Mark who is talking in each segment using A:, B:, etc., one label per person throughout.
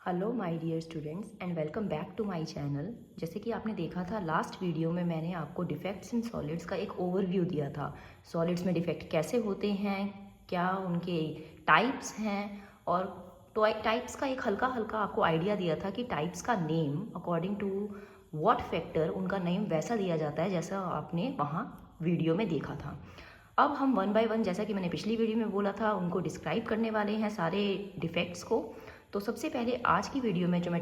A: Hello my dear students and welcome back to my channel. जैसे कि आपने देखा था लास्ट वीडियो में मैंने आपको डिफेक्ट्स इन सॉलिड्स का एक ओवरव्यू दिया था। सॉलिड्स में डिफेक्ट कैसे होते हैं, क्या उनके टाइप्स हैं, और टाइप्स का एक हल्का हल्का आपको आइडिया दिया था कि टाइप्स का name according to what factor उनका नेम वैसा दिया जाता है जैसा आपने वहाँ वीडियो में देखा था। अब हम वन बाय वन, जैसा कि मैंने पिछली वीडियो में बोला था, उनको डिस्क्राइब करने वाले हैं सारे डिफेक्ट्स को। तो सबसे पहले आज की वीडियो में जो मैं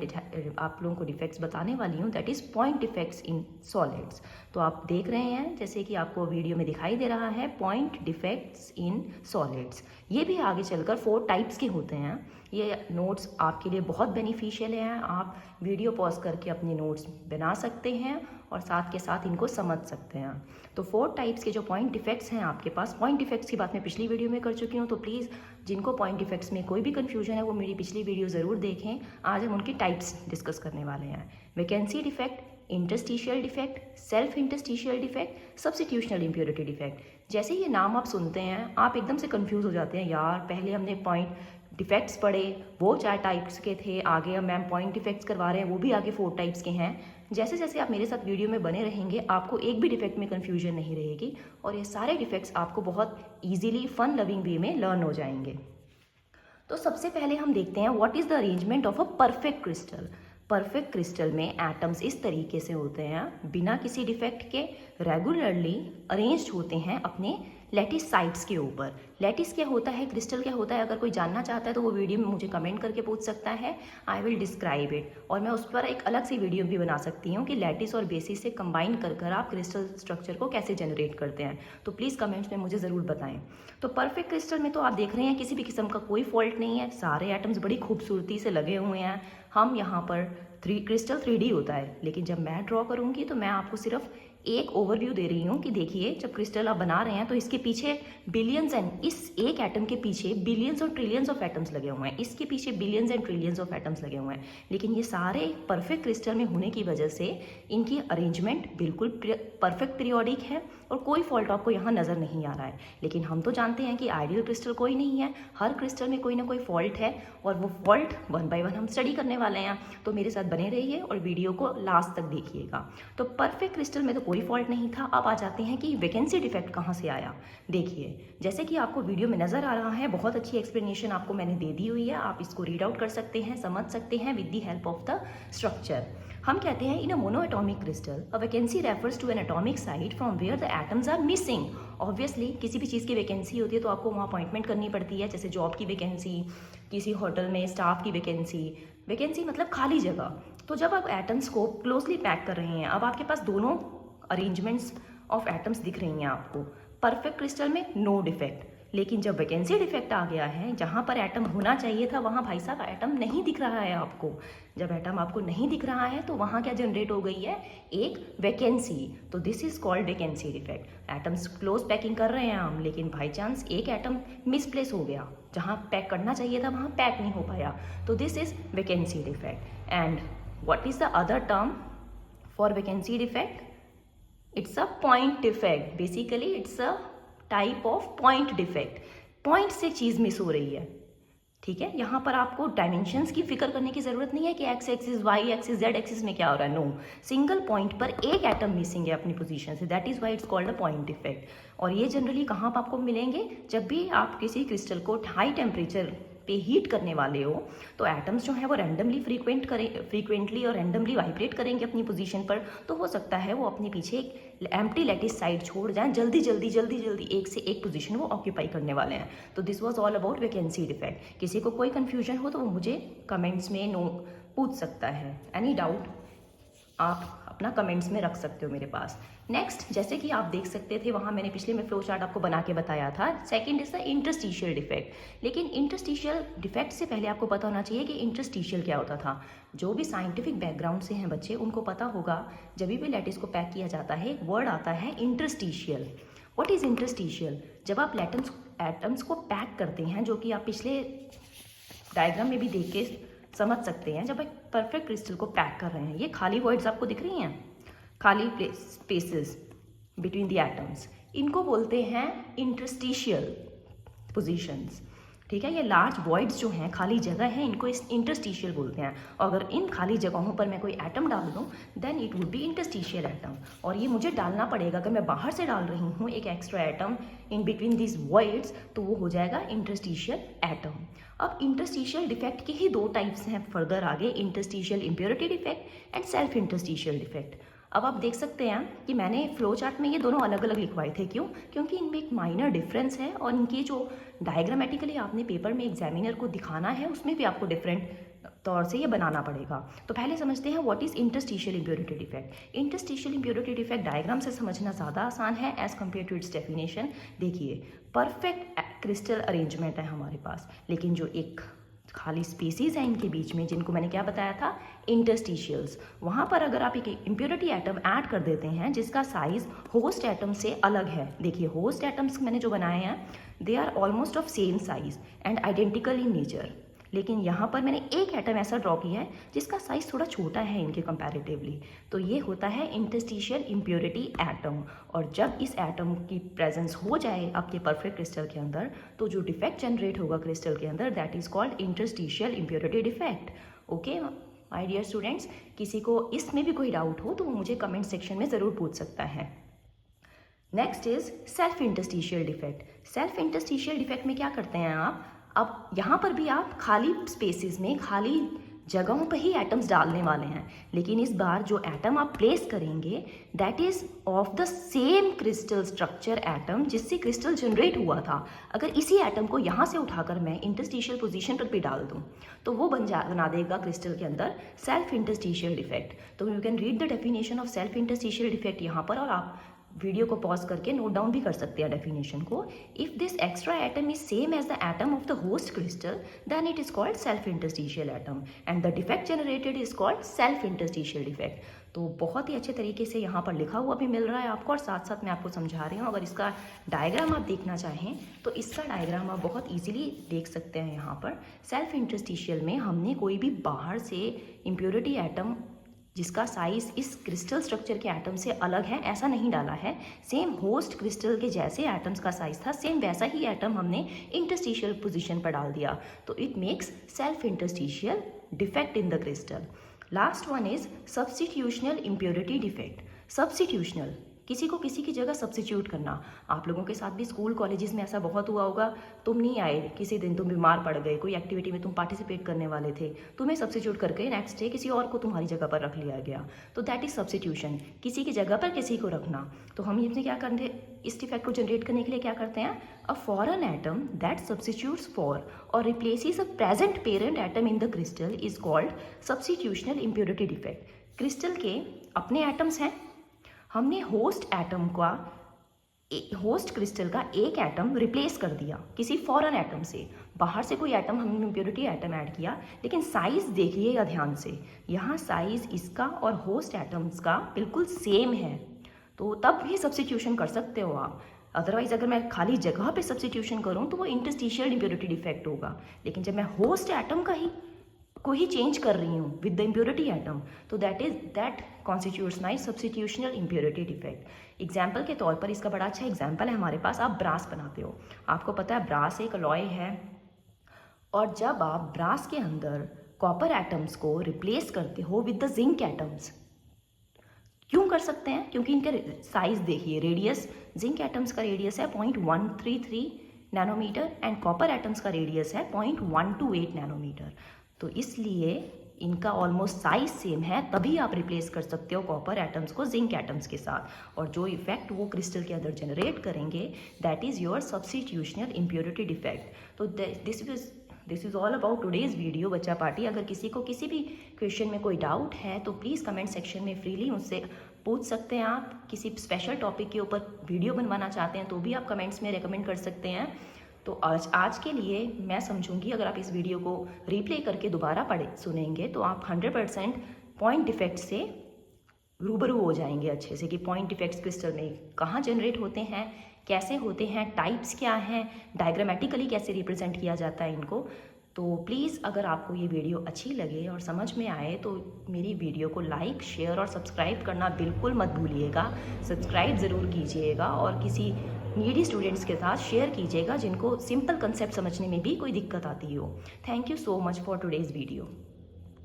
A: आप लोगों को डिफेक्ट्स बताने वाली हूँ that is point defects in solids. तो आप देख रहे हैं जैसे कि आपको वीडियो में दिखाई दे रहा है पॉइंट डिफेक्ट्स इन सॉलिड्स। ये भी आगे चलकर 4 टाइप्स के होते हैं। ये नोट्स आपके लिए बहुत बेनिफिशियल हैं। आप वीडियो पॉज करके अपने नोट्स बना सकते हैं और साथ के साथ इनको समझ सकते हैं। तो 4 टाइप्स के जो पॉइंट डिफेक्ट्स हैं आपके पास, पॉइंट डिफेक्ट्स की बात मैं पिछली वीडियो में कर चुकी हूँ, तो प्लीज़ जिनको पॉइंट डिफेक्ट्स में कोई भी कन्फ्यूजन है वो मेरी पिछली वीडियो ज़रूर देखें। आज हम उनकी टाइप्स डिस्कस करने वाले हैं। Vacancy defect, interstitial defect, self interstitial defect, substitutional impurity defect. जैसे ये नाम आप सुनते हैं आप एकदम से कंफ्यूज हो जाते हैं, यार पहले हमने पॉइंट डिफेक्ट्स पढ़े वो 4 टाइप्स के थे, आगे हम मैम पॉइंट डिफेक्ट्स करवा रहे हैं वो भी आगे 4 टाइप्स के हैं। जैसे जैसे आप मेरे साथ वीडियो में बने रहेंगे आपको एक भी डिफेक्ट में कन्फ्यूजन नहीं रहेगी और ये सारे डिफेक्ट्स आपको बहुत ईजिली फन लविंग वे में लर्न हो जाएंगे। तो सबसे पहले हम देखते हैं what is the arrangement of a perfect crystal. Perfect crystal में एटम्स इस तरीके से होते हैं, बिना किसी डिफेक्ट के रेगुलरली अरेंज्ड होते हैं अपने लैटिस साइड्स के ऊपर। लैटिस क्या होता है, क्रिस्टल क्या होता है, अगर कोई जानना चाहता है तो वो वीडियो में मुझे कमेंट करके पूछ सकता है। आई विल डिस्क्राइब इट, और मैं उस पर एक अलग सी वीडियो भी बना सकती हूँ कि लैटिस और बेसिस से कंबाइन कर कर आप क्रिस्टल स्ट्रक्चर को कैसे जनरेट करते हैं। तो प्लीज़ कमेंट्स में मुझे ज़रूर बताएं। तो परफेक्ट क्रिस्टल में तो आप देख रहे हैं किसी भी किस्म का कोई फॉल्ट नहीं है, सारे एटम्स बड़ी खूबसूरती से लगे हुए हैं। हम यहाँ पर क्रिस्टल 3D होता है, लेकिन जब मैं ड्रॉ करूँगी तो मैं आपको सिर्फ एक ओवरव्यू दे रही हूँ कि देखिए जब क्रिस्टल आप बना रहे हैं तो इसके पीछे बिलियंस एंड इस एक एटम के पीछे बिलियंस और ट्रिलियंस ऑफ एटम्स लगे हुए हैं, इसके पीछे billions and trillions of atoms लगे हुए हैं। लेकिन ये सारे परफेक्ट क्रिस्टल में होने की वजह से इनकी अरेंजमेंट बिल्कुल परफेक्ट पीरियोडिक है और कोई फॉल्ट आपको यहाँ नज़र नहीं आ रहा है। लेकिन हम तो जानते हैं कि आइडियल क्रिस्टल कोई नहीं है, हर क्रिस्टल में कोई ना कोई फॉल्ट है और वो फॉल्ट वन बाय वन हम स्टडी करने वाले हैं। तो मेरे साथ बने रहिए और वीडियो को लास्ट तक देखिएगा। तो परफेक्ट क्रिस्टल में तो कोई फॉल्ट नहीं था। अब आ जाते हैं कि वैकेंसी डिफेक्ट कहाँ से आया। देखिए जैसे कि आपको वीडियो में नज़र आ रहा है, बहुत अच्छी एक्सप्लेनेशन आपको मैंने दे दी हुई है, आप इसको रीड आउट कर सकते हैं, समझ सकते हैं with the help of the structure. हम कहते हैं in a monoatomic crystal a vacancy refers to an atomic site from where the atoms are missing. Obviously किसी भी चीज़ की वैकेंसी होती है तो आपको वहाँ अपॉइंटमेंट करनी पड़ती है, जैसे जॉब की वैकेंसी, किसी होटल में स्टाफ की वैकेंसी। वैकेंसी मतलब खाली जगह। तो जब आप एटम्स को क्लोजली पैक कर रहे हैं, अब आपके पास दोनों अरेंजमेंट्स ऑफ एटम्स दिख रही हैं आपको। परफेक्ट क्रिस्टल में नो डिफेक्ट, लेकिन जब वैकेंसी डिफेक्ट आ गया है, जहाँ पर एटम होना चाहिए था वहाँ भाई साहब एटम नहीं दिख रहा है आपको। जब एटम आपको नहीं दिख रहा है तो वहाँ क्या जनरेट हो गई है, एक वैकेंसी। तो this is called vacancy defect. Atoms close packing कर रहे हैं हम, लेकिन बाई चांस एक एटम मिसप्लेस हो गया, जहाँ पैक करना चाहिए था वहाँ पैक नहीं हो पाया, तो this is vacancy defect. And what is the other term for vacancy defect? It's a point defect. Basically it's a type of point defect. Point से चीज़ मिस हो रही है, ठीक है। यहाँ पर आपको डायमेंशंस की फिक्र करने की जरूरत नहीं है कि X axis, Y axis, Z axis में क्या हो रहा है। नो, सिंगल पॉइंट पर एक एटम मिसिंग है अपनी पोजीशन से, that is why it's called a point defect. और ये जनरली कहाँ पर आपको मिलेंगे, जब भी आप किसी क्रिस्टल को हाई टेम्परेचर पे हीट करने वाले हो तो एटम्स जो है वो रैंडमली फ्रीक्वेंटली और रैंडमली वाइब्रेट करेंगे अपनी पोजीशन पर। तो हो सकता है वो अपने पीछे एक एम्प्टी लैटिस साइड छोड़ जाएं, जल्दी जल्दी जल्दी जल्दी एक से एक पोजीशन वो ऑक्यूपाई करने वाले हैं। तो this was all about vacancy defect. किसी को कोई कन्फ्यूजन हो तो वो मुझे कमेंट्स में पूछ सकता है। एनी डाउट आप अपना कमेंट्स में रख सकते हो मेरे पास। नेक्स्ट, जैसे कि आप देख सकते थे वहाँ मैंने पिछले में फ्लो चार्ट आपको बना के बताया था, second is the interstitial defect. लेकिन इंटरस्टिशियल डिफेक्ट से पहले आपको पता होना चाहिए कि इंटरस्टिशियल क्या होता था। जो भी साइंटिफिक बैकग्राउंड से हैं बच्चे उनको पता होगा, जब भी लैटिस को पैक किया जाता है एक वर्ड आता है इंटरस्टिशियल। What is interstitial? जब आप एटम्स को पैक करते हैं, जो कि आप पिछले डायग्राम में भी देख के समझ सकते हैं, जब एक परफेक्ट क्रिस्टल को पैक कर रहे हैं, ये खाली वर्ड्स आपको दिख रही हैं, खाली स्पेसेस बिटवीन द एटम्स, इनको बोलते हैं इंटरस्टिशियल पोजीशंस। ठीक है। ये लार्ज वॉइड्स जो हैं, खाली जगह है, इनको इस इंटरस्टिशियल बोलते हैं। अगर इन खाली जगहों पर मैं कोई एटम डाल दूँ then it would be interstitial atom. और ये मुझे डालना पड़ेगा, अगर मैं बाहर से डाल रही हूँ एक extra atom in between this voids, तो वो हो जाएगा इंटरस्टिशियल एटम। अब इंटरस्टिशियल डिफेक्ट के ही दो टाइप्स हैं फर्दर आगे, interstitial impurity defect and self interstitial defect. अब आप देख सकते हैं कि मैंने फ्लो चार्ट में ये दोनों अलग अलग लिखवाए थे। क्यों? क्योंकि इनमें एक माइनर डिफरेंस है और इनकी जो डायग्रामेटिकली आपने पेपर में एग्जामिनर को दिखाना है उसमें भी आपको डिफरेंट तौर से ये बनाना पड़ेगा। तो पहले समझते हैं what is interstitial impurity defect. Interstitial impurity defect diagram से समझना ज़्यादा आसान है as compare to its definition. देखिए, परफेक्ट क्रिस्टल अरेंजमेंट है हमारे पास, लेकिन जो एक खाली स्पेसीज हैं इनके बीच में, जिनको मैंने क्या बताया था, इंटरस्टिशियल्स, वहाँ पर अगर आप एक इम्प्योरिटी एटम ऐड कर देते हैं जिसका साइज होस्ट एटम से अलग है। देखिए, होस्ट एटम्स मैंने जो बनाए हैं they are almost of same size and identical in nature, लेकिन यहाँ पर मैंने एक एटम ऐसा ड्रॉ किया है जिसका साइज थोड़ा छोटा है इनके कंपैरेटिवली, तो ये होता है इंटरस्टिशियल इम्प्योरिटी एटम। और जब इस एटम की प्रेजेंस हो जाए आपके परफेक्ट क्रिस्टल के अंदर, तो जो डिफेक्ट जनरेट होगा क्रिस्टल के अंदर that is called interstitial impurity defect. Okay my dear students, किसी को इसमें भी कोई डाउट हो तो वो मुझे कमेंट सेक्शन में ज़रूर पूछ सकता है। Next is self interstitial defect. Self interstitial defect में क्या करते हैं आप, अब यहाँ पर भी आप खाली स्पेसेस में, खाली जगहों पर ही एटम्स डालने वाले हैं, लेकिन इस बार जो एटम आप प्लेस करेंगे that is of the same crystal structure atom जिससे क्रिस्टल जनरेट हुआ था। अगर इसी एटम को यहाँ से उठाकर मैं इंटरस्टिशियल पोजीशन पर भी डाल दूँ तो वो बना देगा क्रिस्टल के अंदर सेल्फ इंटरस्टिशियल डिफेक्ट। तो you can read the definition of self interstitial defect यहाँ पर, और आप वीडियो को पॉज करके नोट डाउन भी कर सकते हैं डेफिनेशन को। If this extra atom is same as the atom of the host crystal then it is called self interstitial atom and the defect generated is called self interstitial defect. तो बहुत ही अच्छे तरीके से यहाँ पर लिखा हुआ भी मिल रहा है आपको, और साथ साथ मैं आपको समझा रही हूँ। अगर इसका डायग्राम आप देखना चाहें तो इसका डायग्राम आप बहुत ईजिली देख सकते हैं। यहाँ पर सेल्फ इंटरस्टिशियल में हमने कोई भी बाहर से इम्प्योरिटी एटम जिसका साइज इस क्रिस्टल स्ट्रक्चर के एटम से अलग है ऐसा नहीं डाला है। सेम होस्ट क्रिस्टल के जैसे एटम्स का साइज था, सेम वैसा ही एटम हमने इंटरस्टिशियल पोजीशन पर डाल दिया, तो it makes self interstitial defect in the crystal. Last one is substitutional impurity defect. Substitutional, किसी को किसी की जगह सब्स्टिट्यूट करना। आप लोगों के साथ भी स्कूल कॉलेजेस में ऐसा बहुत हुआ होगा, तुम नहीं आए, किसी दिन तुम बीमार पड़ गए, कोई एक्टिविटी में तुम पार्टिसिपेट करने वाले थे, तुम्हें सब्स्टिट्यूट करके नेक्स्ट डे किसी और को तुम्हारी जगह पर रख लिया गया, तो दैट इज सब्स्टिट्यूशन, किसी की जगह पर किसी को रखना। तो हम इसमें क्या करते, इस डिफेक्ट को जनरेट करने के लिए क्या करते हैं, a foreign atom that substitutes for or replaces a present parent atom in the crystal is called substitutional impurity defect. Crystal के अपने एटम्स हैं, हमने होस्ट एटम का, होस्ट क्रिस्टल का एक एटम रिप्लेस कर दिया किसी फॉरेन एटम से। बाहर से कोई एटम हमने इम्प्योरिटी एटम ऐड किया, लेकिन साइज देखिएगा ध्यान से, यहाँ साइज इसका और होस्ट एटम्स का बिल्कुल सेम है, तो तब भी सब्स्टिट्यूशन कर सकते हो आप। अदरवाइज अगर मैं खाली जगह पे सब्स्टिट्यूशन करूँ तो वो इंटरस्टिशियल इम्प्योरिटी डिफेक्ट होगा, लेकिन जब मैं होस्ट एटम को ही चेंज कर रही हूँ विद द इम्प्योरिटी एटम, तो that constitutes my substitutional impurity defect. Example के तौर पर इसका बड़ा अच्छा एग्जाम्पल है हमारे पास, आप ब्रास बनाते हो, आपको पता है ब्रास एक अलॉय है, और जब आप ब्रास के अंदर कॉपर एटम्स को रिप्लेस करते हो विद द जिंक एटम्स, क्यों कर सकते हैं, क्योंकि इनके साइज देखिए, रेडियस, जिंक एटम्स का रेडियस है 0.133 नैनोमीटर एंड कॉपर एटम्स का रेडियस है 0.128 नैनोमीटर, तो इसलिए इनका ऑलमोस्ट साइज सेम है, तभी आप रिप्लेस कर सकते हो कॉपर एटम्स को जिंक एटम्स के साथ, और जो इफेक्ट वो क्रिस्टल के अंदर जनरेट करेंगे that is your substitutional impurity defect. तो this is all about today's video बच्चा पार्टी। अगर किसी को किसी भी क्वेश्चन में कोई डाउट है तो प्लीज़ कमेंट सेक्शन में फ्रीली मुझसे पूछ सकते हैं। आप किसी स्पेशल टॉपिक के ऊपर वीडियो बनवाना चाहते हैं तो भी आप कमेंट्स में रेकमेंड कर सकते हैं। तो आज के लिए मैं समझूंगी, अगर आप इस वीडियो को रिप्ले करके दोबारा सुनेंगे तो आप 100% पॉइंट डिफेक्ट से रूबरू हो जाएंगे अच्छे से, कि पॉइंट डिफेक्ट्स क्रिस्टल में कहाँ जनरेट होते हैं, कैसे होते हैं, टाइप्स क्या हैं, डायग्रामेटिकली कैसे रिप्रेजेंट किया जाता है इनको। तो प्लीज़ अगर आपको ये वीडियो अच्छी लगे और समझ में आए तो मेरी वीडियो को लाइक, शेयर और सब्सक्राइब करना बिल्कुल मत भूलिएगा। सब्सक्राइब ज़रूर कीजिएगा, और किसी नीडी स्टूडेंट्स के साथ शेयर कीजिएगा जिनको सिंपल कंसेप्ट समझने में भी कोई दिक्कत आती हो। Thank you so much for today's video.